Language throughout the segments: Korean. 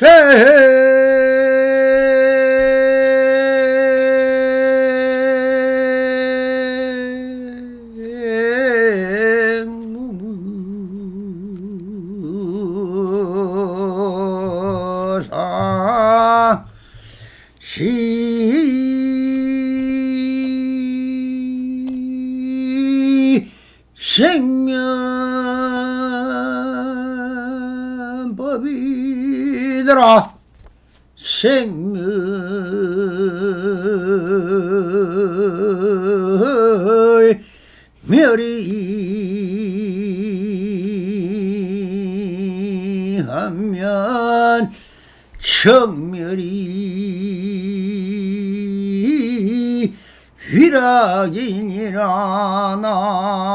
생무사 생명법이더라. 생멸 멸이하면 청멸이 위락이니라. 나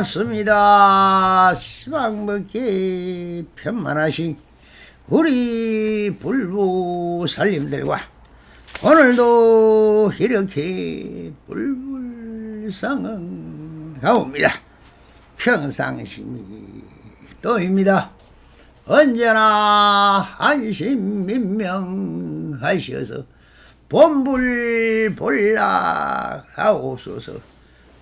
반갑습니다. 시방먹기 편만하신 우리 불부살님들과 오늘도 이렇게 불불상응하옵니다. 평상심이 또입니다. 언제나 안심민명하셔서 본불본락하옵소서.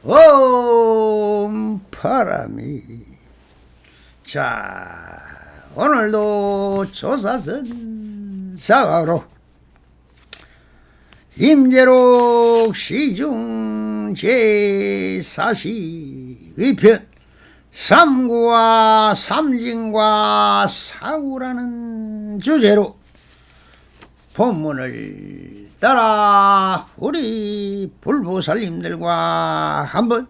옴 바람이. 자, 오늘도 조사선 사과로 임재록 시중 제42편 삼구와 삼진과 사구라는 주제로 본문을 따라 우리 불보살님들과 한번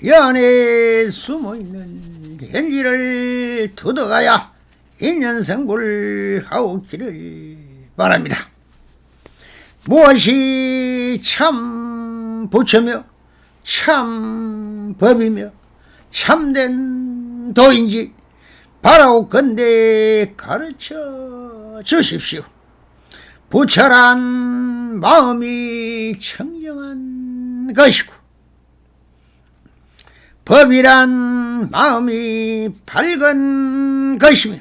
이 안에 숨어있는 현지를 두더가야 인연성불 하오기를 바랍니다. 무엇이 참 부처며 참 법이며 참된 도인지 바라옵건대 가르쳐 주십시오. 부처란 마음이 청정한 것이고 법이란 마음이 밝은 것이며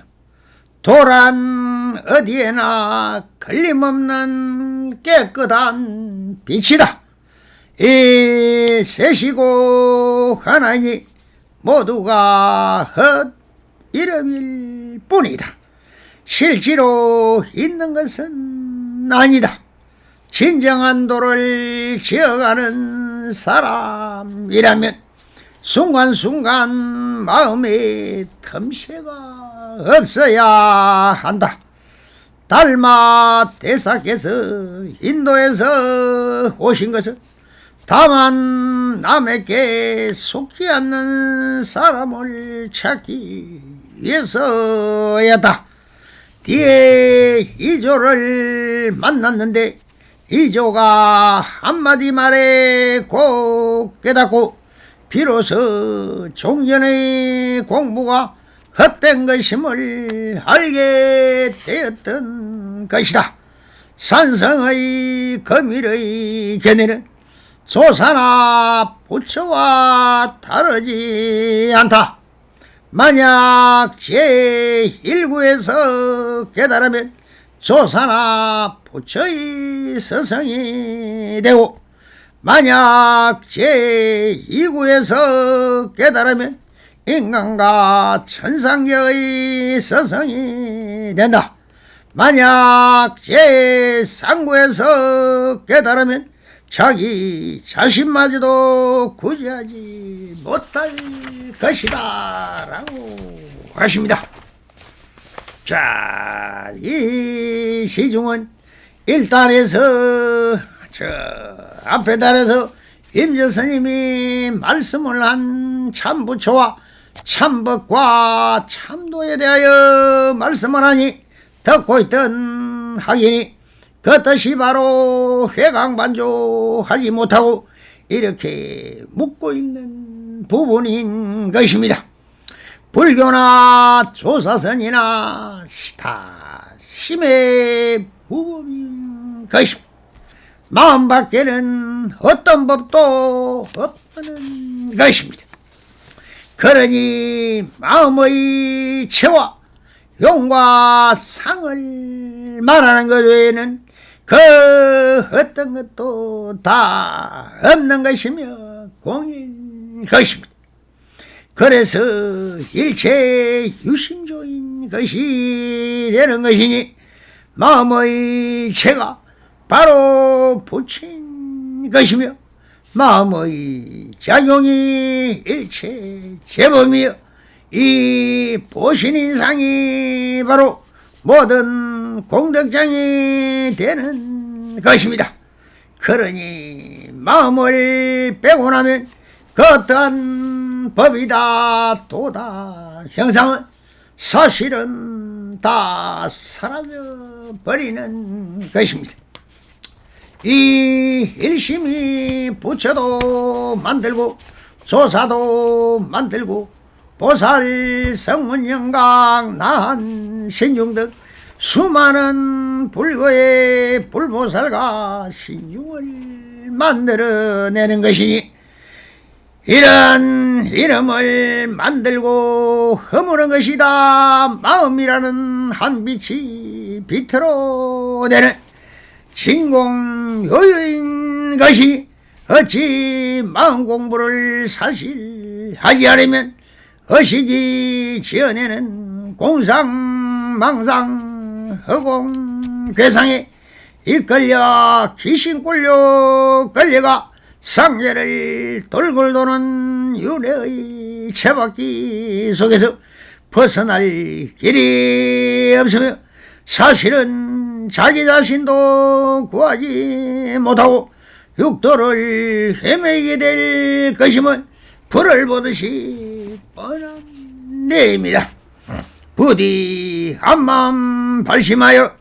도란 어디에나 걸림없는 깨끗한 빛이다. 이 셋이고 하나니 모두가 헛 이름일 뿐이다. 실제로 있는 것은 아니다. 진정한 도를 지어가는 사람이라면 순간순간 마음에 틈새가 없어야 한다. 달마 대사께서 인도에서 오신 것은 다만 남에게 속지 않는 사람을 찾기 위해서였다. 뒤에 이조를 만났는데 이조가 한마디 말에 꼭 깨닫고 비로소 종전의 공부가 헛된 것임을 알게 되었던 것이다. 산성의 거밀의 견해는 조사나 부처와 다르지 않다. 만약 제1구에서 깨달으면 조사나 부처의 서성이 되고 만약 제2구에서 깨달으면 인간과 천상계의 서성이 된다. 만약 제3구에서 깨달으면 자기 자신마저도 구제하지 못할 것이다 라고 하십니다. 자, 이 시중은 1단에서 저 앞에 단에서 임재스님이 말씀을 한 참부처와 참법과 참도에 대하여 말씀을 하니 듣고 있던 학인이 그 뜻이 바로 회광반조하지 못하고 이렇게 묻고 있는 부분인 것입니다. 불교나 조사선이나 다 심의 무법인 것입니다. 마음 밖에는 어떤 법도 없다는 것입니다. 그러니 마음의 체와 용과 상을 말하는 것 외에는 그 어떤 것도 다 없는 것이며 공인 것입니다. 그래서 일체 유심조인 것이 되는 것이니 마음의 체가 바로 부처인 것이며 마음의 작용이 일체 제법이며 이 보신인상이 바로 모든 공덕장이 되는 것입니다. 그러니 마음을 빼고 나면 그 어떠한 법이다 도다 형상은 사실은 다 사라져버리는 것입니다. 이 일심이 부처도 만들고 조사도 만들고 보살 성문영각 나한 신중등 수많은 불교의 불보살과 신중을 만들어내는 것이니 이런 이름을 만들고 허무는 것이다. 마음이라는 한 빛이 비틀어내는 진공요요인 것이 어찌 마음 공부를 사실 하지 않으면 어시기 지어내는 공상망상 허공괴상에 이끌려 귀신꼴로 끌려가 상계를 돌고 도는 유래의 채바퀴 속에서 벗어날 길이 없으며 사실은 자기 자신도 구하지 못하고 육도를 헤매게 될 것임은 불을 보듯이 뻔한 내입니다. 부디 한마음 발심하여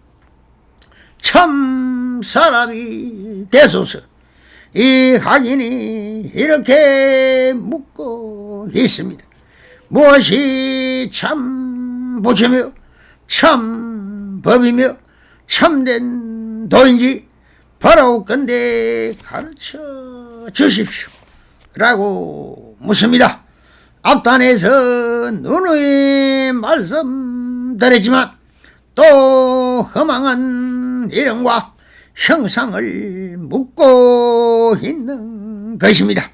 참 사람이 되소서. 이 학인이 이렇게 묻고 있습니다. 무엇이 참 부처며 참 법이며 참된 도인지 바라옵건대 가르쳐 주십시오 라고 묻습니다. 앞단에서 누누이 말씀드렸지만 또 허망한 이름과 형상을 묻고 있는 것입니다.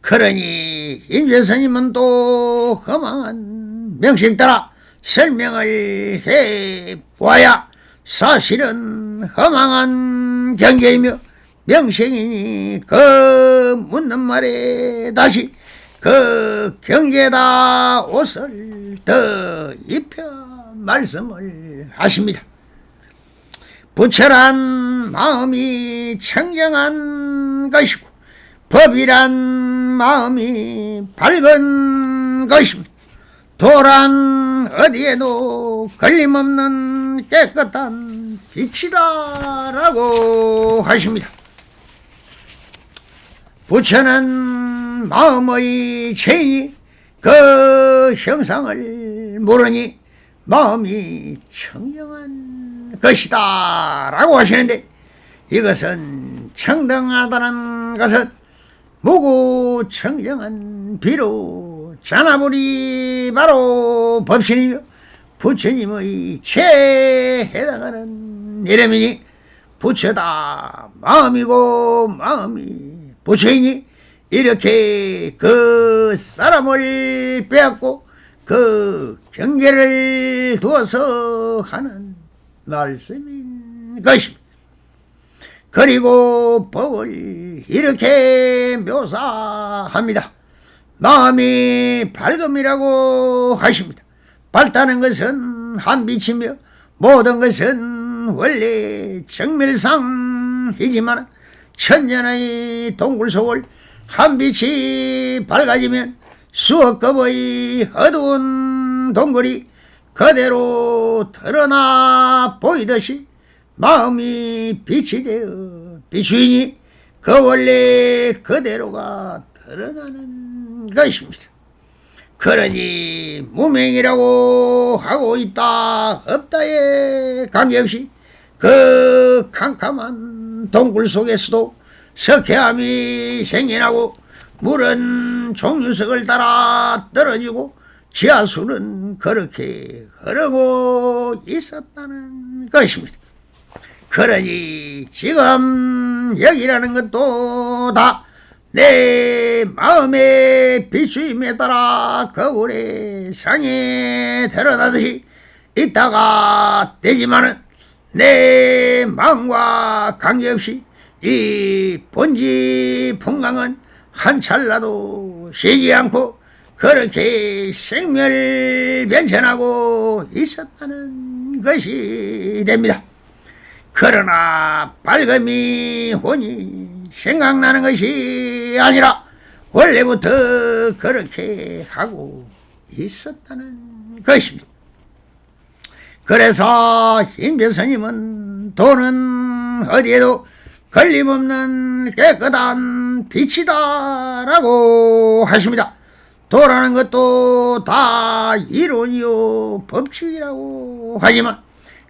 그러니 임재스님은 또 허망한 명식 따라 설명을 해보아야 사실은 허망한 경계이며 명식이니 그 묻는 말에 다시 그 경계에다 옷을 더 입혀 말씀을 하십니다. 부처란 마음이 청정한 것이고 법이란 마음이 밝은 것입니다. 도란 어디에도 걸림없는 깨끗한 빛이다라고 하십니다. 부처는 마음의 죄이 그 형상을 모르니 마음이 청정한 것이다 라고 하시는데, 이것은 청등하다는 것은 무구 청정한 비로 잔나불이 바로 법신이며 부처님의 죄에 해당하는 이름이니 부처다 마음이고 마음이 부처이니 이렇게 그 사람을 빼앗고 그 경계를 두어서 하는 말씀인 것입니다. 그리고 법을 이렇게 묘사합니다. 마음이 밝음이라고 하십니다. 밝다는 것은 한 빛이며 모든 것은 원래 정밀상이지만 천년의 동굴 속을 한 빛이 밝아지면 수억 급의 어두운 동굴이 그대로 드러나 보이듯이 마음이 빛이 되어 비추이니 그 원래 그대로가 드러나는 것입니다. 그러니 무명이라고 하고 있다 없다에 관계없이 그 캄캄한 동굴 속에서도 석회암이 생겨나고 물은 종유석을 따라 떨어지고 지하수는 그렇게 흐르고 있었다는 것입니다. 그러니 지금 여기라는 것도 다 내 마음의 비추임에 따라 거울에 상에 드러나듯이 있다가 되지만은 내 마음과 관계없이 이 본지 풍광은 한 찰나도 쉬지 않고 그렇게 생멸변천하고 있었다는 것이 됩니다. 그러나 밝음이 혼이 생각나는 것이 아니라 원래부터 그렇게 하고 있었다는 것입니다. 그래서 임재스님은 도는 어디에도 걸림없는 깨끗한 빛이다라고 하십니다. 도라는 것도 다 이론이요 법칙이라고 하지만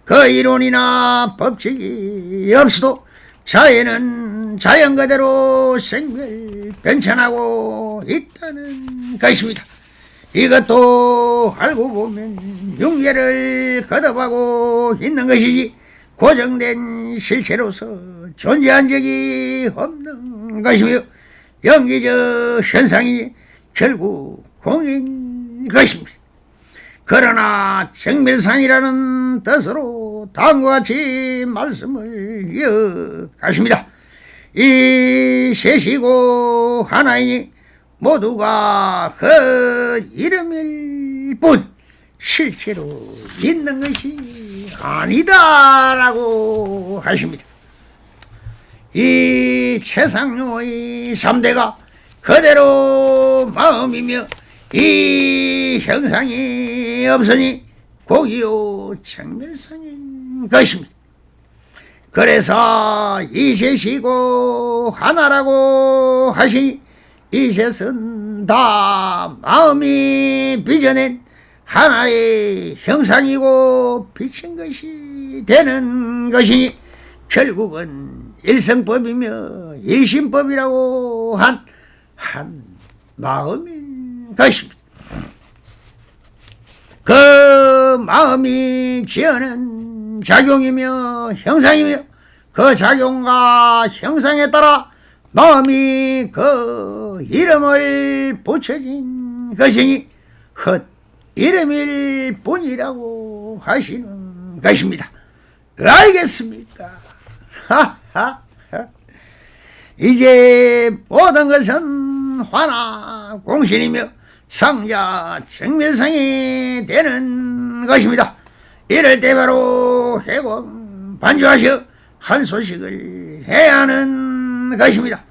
그 이론이나 법칙이 없어도 자연은 자연 그대로 생멸변천하고 있다는 것입니다. 이것도 알고 보면 윤계를 거듭하고 있는 것이지 고정된 실체로서 존재한 적이 없는 것이며 영기적 현상이 결국 공인 것입니다. 그러나 정멸상이라는 뜻으로 다음과 같이 말씀을 이어가십니다. 이 셋이고 하나이니 모두가 그 이름일 뿐 실제로 있는 것이 아니다라고 하십니다. 이 최상룡의 3대가 그대로 마음이며 이 형상이 없으니 고기요 정멸상인 것입니다. 그래서 이셋이고 하나라고 하시니 이셋은 다 마음이 빚어낸 하나의 형상이고 빛인 것이 되는 것이니 결국은 일성법이며 일심법이라고 한 마음인 것입니다. 그 마음이 지어낸 작용이며 형상이며 그 작용과 형상에 따라 마음이 그 이름을 붙여진 것이니 헛 이름일 뿐이라고 하시는 것입니다. 알겠습니까? 하하하. 이제 모든 것은 화나 공신이며 상자 정멸상이 되는 것입니다. 이럴 때 바로 해공 반주하셔 한 소식을 해야 하는 것입니다.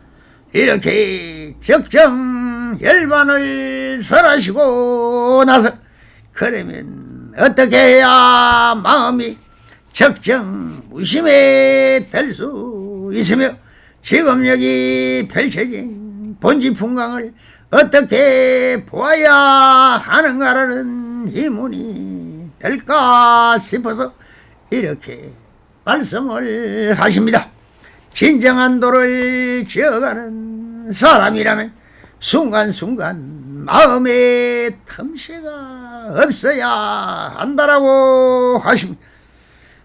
이렇게 적정 열반을 설하시고 나서 그러면 어떻게 해야 마음이 적정 무심에 들 수 있으며 지금 여기 펼쳐진 본지풍광을 어떻게 보아야 하는가라는 의문이 될까 싶어서 이렇게 말씀을 하십니다. 진정한 도를 지어가는 사람이라면 순간순간 마음에 틈새가 없어야 한다라고 하십니다.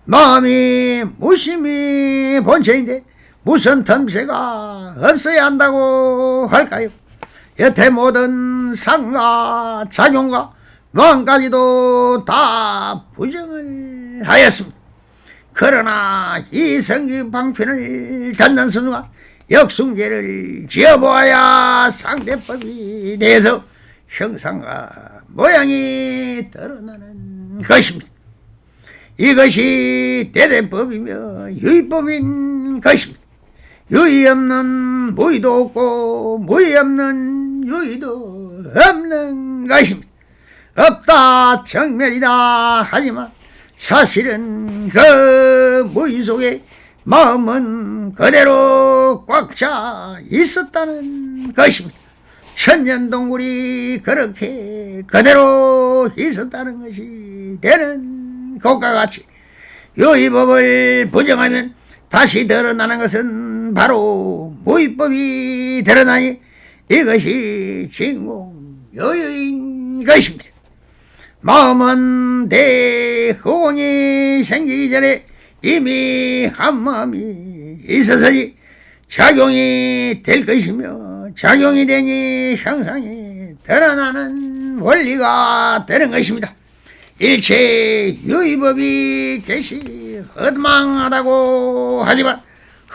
마음이 무심이 본체인데 무슨 틈새가 없어야 한다고 할까요? 여태 모든 상과 작용과 마음까지도 다 부정을 하였습니다. 그러나 이 성기방편을 듣는 순간 역순계를 지어보아야 상대법이 돼서 형상과 모양이 드러나는 것입니다. 이것이 대대법이며 유의법인 것입니다. 유의 없는 무의도 없고 무의 없는 유의도 없는 것입니다. 없다 정멸이다 하지만 사실은 그 무의 속에 마음은 그대로 꽉 차 있었다는 것입니다. 천년동굴이 그렇게 그대로 있었다는 것이 되는 것과 같이 유의법을 부정하면 다시 드러나는 것은 바로 무의법이 드러나니 이것이 진공여유인 것입니다. 마음은 대허공이 생기기 전에 이미 한 마음이 있어서니 작용이 될 것이며 작용이 되니 형상이 드러나는 원리가 되는 것입니다. 일체 유의법이 개시 허망하다고 하지만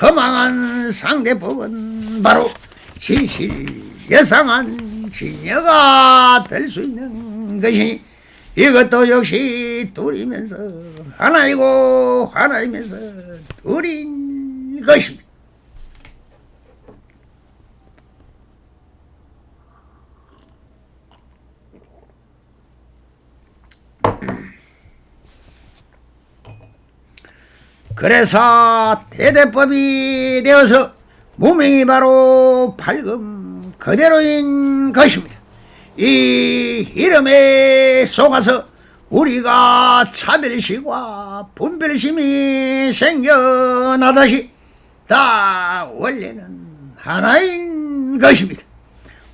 허망한 상대법은 바로 진실 예상한 진여가 될 수 있는 것이니 이것도 역시 둘이면서 하나이고 하나이면서 둘인 것입니다. 그래서 대대법이 되어서 무명이 바로 밝음 그대로인 것입니다. 이 이름에 속아서 우리가 차별심과 분별심이 생겨나듯이 다 원래는 하나인 것입니다.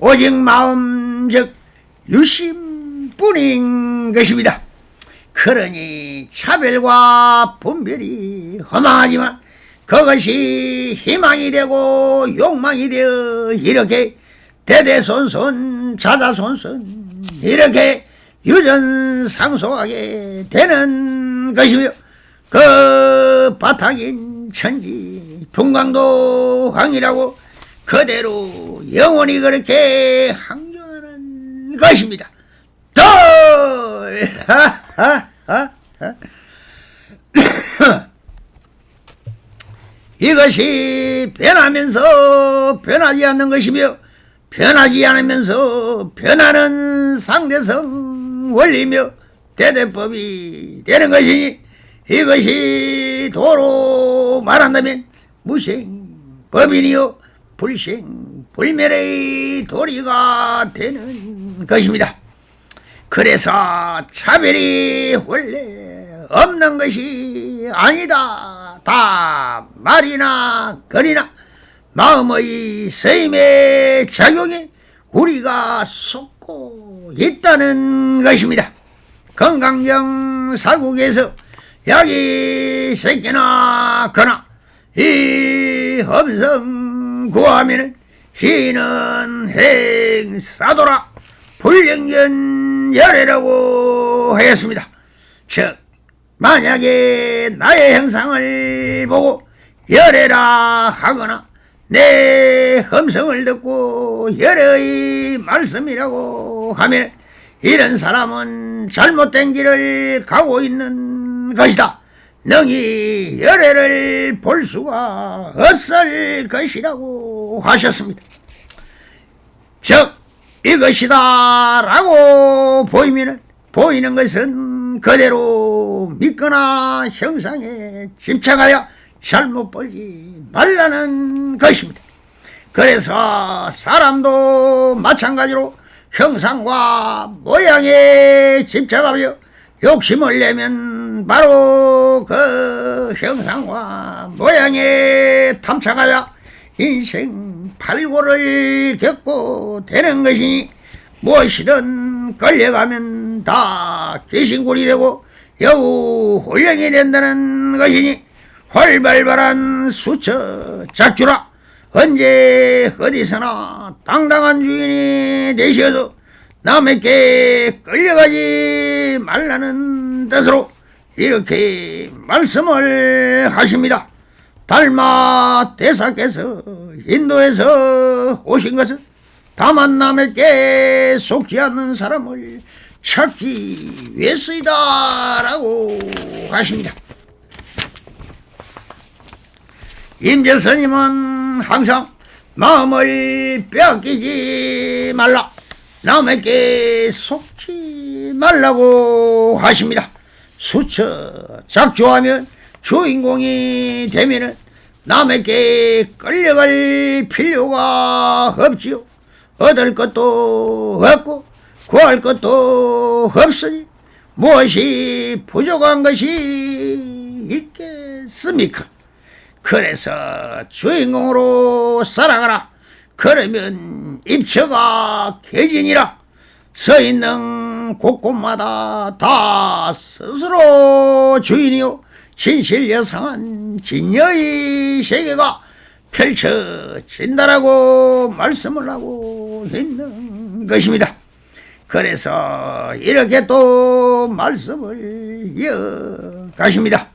오직 마음 즉 유심뿐인 것입니다. 그러니 차별과 분별이 허망하지만 그것이 희망이 되고 욕망이 되어 이렇게 대대손손 자자손손 이렇게 유전상속하게 되는 것이며 그 바탕인 천지 풍광도 황이라고 그대로 영원히 그렇게 항존하는 것입니다. 이것이 변하면서 변하지 않는 것이며 변하지 않으면서 변하는 상대성 원리며 대대법이 되는 것이니 이것이 도로 말한다면 무생법이니요 불생불멸의 도리가 되는 것입니다. 그래서 차별이 원래 없는 것이 아니다. 다 말이나 글이나 마음의 쓰임의 작용에 우리가 속고 있다는 것입니다. 건강경 사국에서 약이 새끼나 거나 이 험성 구하면은 시는 행사도라 불령견 열애라고 하였습니다. 즉 만약에 나의 형상을 보고 열애라 하거나 내 험성을 듣고 열애의 말씀이라고 하면 이런 사람은 잘못된 길을 가고 있는 것이다. 능히 열애를 볼 수가 없을 것이라고 하셨습니다. 즉 이것이다 라고 보이는 것은 그대로 믿거나 형상에 집착하여 잘못 보지 말라는 것입니다. 그래서 사람도 마찬가지로 형상과 모양에 집착하며 욕심을 내면 바로 그 형상과 모양에 탐착하여 인생 팔고를 겪고 되는 것이니 무엇이든 끌려가면 다 귀신굴이 되고 여우 혼령이 된다는 것이니 활발발한 수처 작주라 언제 어디서나 당당한 주인이 되시어도 남에게 끌려가지 말라는 뜻으로 이렇게 말씀을 하십니다. 달마 대사께서 인도에서 오신 것은 다만 남에게 속지 않는 사람을 찾기 위해서이다 라고 하십니다. 임재스님은 항상 마음을 빼앗기지 말라, 남에게 속지 말라고 하십니다. 수처 작조하면 주인공이 되면은 남에게 끌려갈 필요가 없지요. 얻을 것도 없고 구할 것도 없으니 무엇이 부족한 것이 있겠습니까? 그래서 주인공으로 살아가라. 그러면 입처가 개진이라. 서 있는 곳곳마다 다 스스로 주인이요 진실여상한 진여의 세계가 펼쳐진다라고 말씀을 하고 있는 것입니다. 그래서 이렇게 또 말씀을 이어가십니다.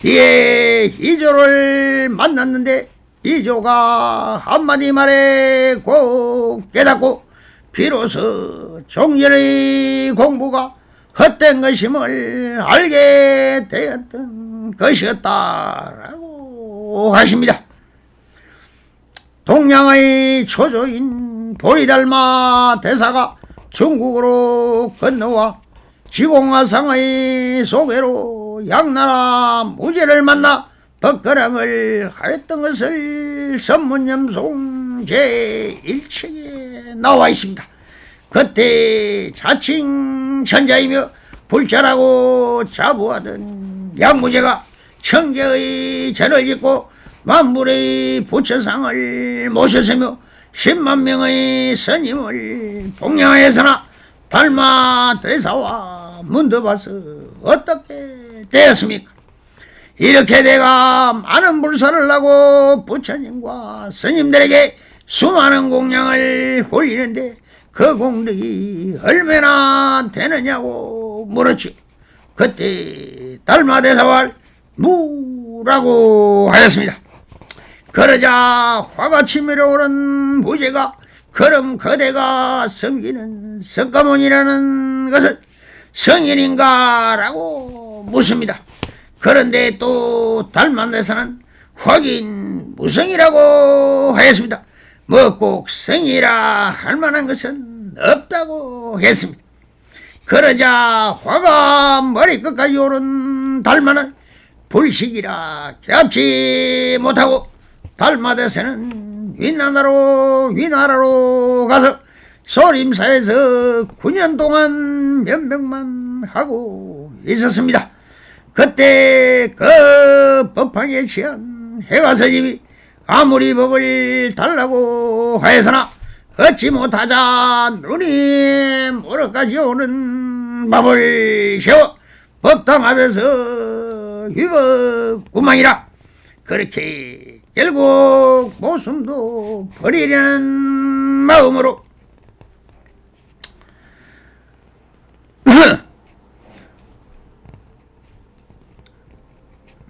뒤에 이조를 만났는데 이조가 한마디 말에 꼭 깨닫고 비로소 종전의 공부가 헛된 것임을 알게 되었던 것이었다라고 하십니다. 동양의 초조인 보리달마 대사가 중국으로 건너와 지공화상의 소개로 양나라 무제를 만나 법거랑을 하였던 것을 선문염송 제1책에 나와 있습니다. 그때 자칭 천자이며 불자라고 자부하던 양무제가 청계의 절을 짓고 만불의 부처상을 모셨으며 10만 명의 스님을 봉양하였으나 달마 대사와 문득봐서 어떻게 되었습니까? 이렇게 내가 많은 불사를 하고 부처님과 스님들에게 수많은 공양을 올리는데 그 공덕이 얼마나 되느냐고 물었죠. 그때 달마 대사와 무라고 하였습니다. 그러자 화가 치밀어 오른 무제가 그럼 그대가 섬기는 석가모니라는 것은 성인인가? 라고 묻습니다. 그런데 또 달마대사는 확인 무성이라고 하였습니다. 뭐 꼭 성이라 할 만한 것은 없다고 했습니다. 그러자 화가 머리끝까지 오른 달마는 불식이라 겹치 못하고 달마대사는 위나라로 가서 소림사에서 9년 동안 면병만 하고 있었습니다. 그때 그 법황에 취한 해가스님이 아무리 법을 달라고 하였으나 얻지 못하자 눈이 모르까지 오는 밥을 세워 법당 앞에서 위법구망이라. 그렇게 결국 목숨도 버리려는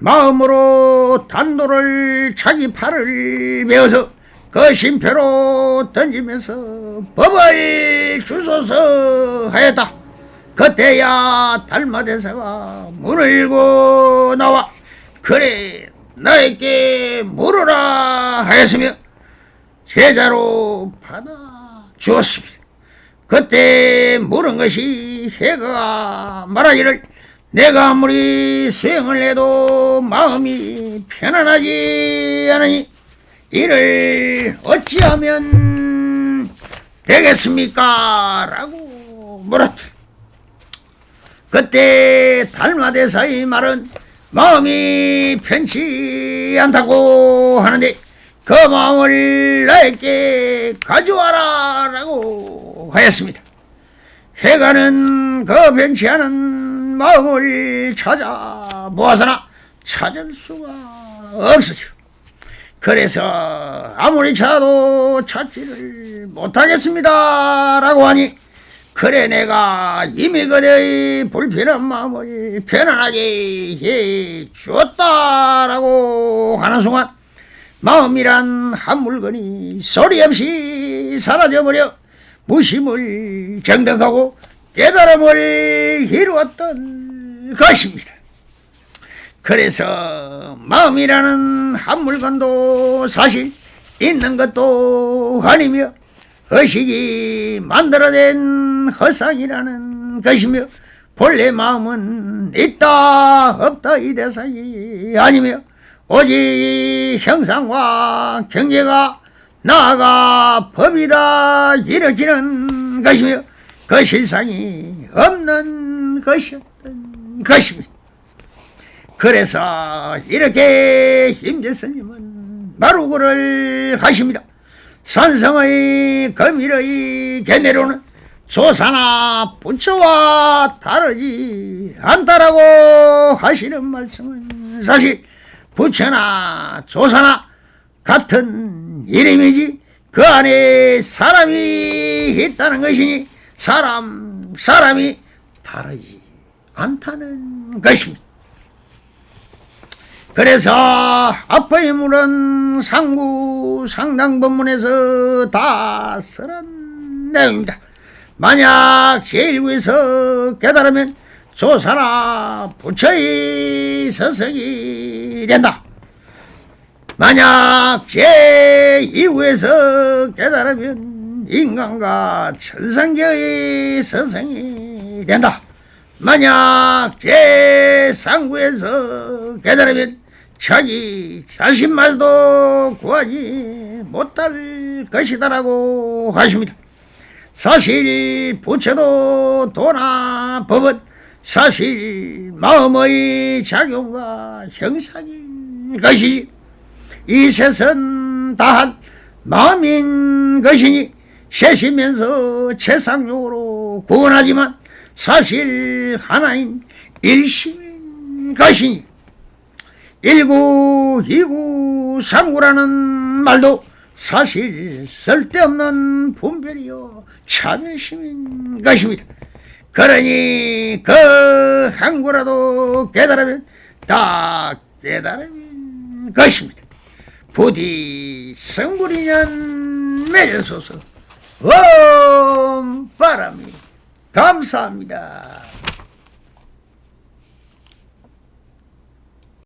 마음으로 단도를 자기 팔을 메어서 그 심표로 던지면서 법을 주소서 하였다. 그때야 달마대사가 문을 열고 나와 그래 나에게 물으라 하였으며 제자로 받아 주었습니다. 그때 물은 것이 해가 말하기를 내가 아무리 수행을 해도 마음이 편안하지 않으니 이를 어찌하면 되겠습니까? 라고 물었다. 그때 달마대사의 말은 마음이 편치 않다고 하는데 그 마음을 나에게 가져와라 라고 하였습니다. 해가는 그 편치 않은 마음을 찾아 보았으나 찾을 수가 없었죠. 그래서 아무리 찾아도 찾지를 못하겠습니다 라고 하니 그래 내가 이미 그대의 불편한 마음을 편안하게 해 주었다라고 하는 순간 마음이란 한 물건이 소리 없이 사라져버려 무심을 정덕하고 깨달음을 이루었던 것입니다. 그래서 마음이라는 한 물건도 사실 있는 것도 아니며 의식이 만들어낸 허상이라는 것이며 본래 마음은 있다 없다 이 대상이 아니며 오직 형상과 경계가 나아가 법이다 일으키는 것이며 그 실상이 없는 것이었던 것입니다. 그래서 이렇게 임재스님은 마루구를 하십니다. 산성의 거밀의 견해로는 조사나 부처와 다르지 않다라고 하시는 말씀은 사실 부처나 조사나 같은 이름이지 그 안에 사람이 있다는 것이니 사람이 다르지 않다는 것입니다. 그래서 앞의 물은 상구 상당법문에서 다 쓰는 내용입니다. 만약 제1구에서 깨달으면 조사나 부처의 서성이 된다. 만약 제2구에서 깨달으면 인간과 천상계의 서성이 된다. 만약 제3구에서 깨달으면 자기 자신말도 구하지 못할 것이다라고 하십니다. 사실 부처도 도나 법은 사실 마음의 작용과 형상인 것이지 이 셋은 다한 마음인 것이니 셋이면서 최상용으로 구원하지만 사실 하나인 일심인 것이니 1구, 2구, 3구라는 말도 사실 쓸데없는 분별이요 참여심인 것입니다. 그러니 그 한 구라도 깨달으면 다 깨달은 것입니다. 부디 성불인연 맺으소서. 바람이 감사합니다.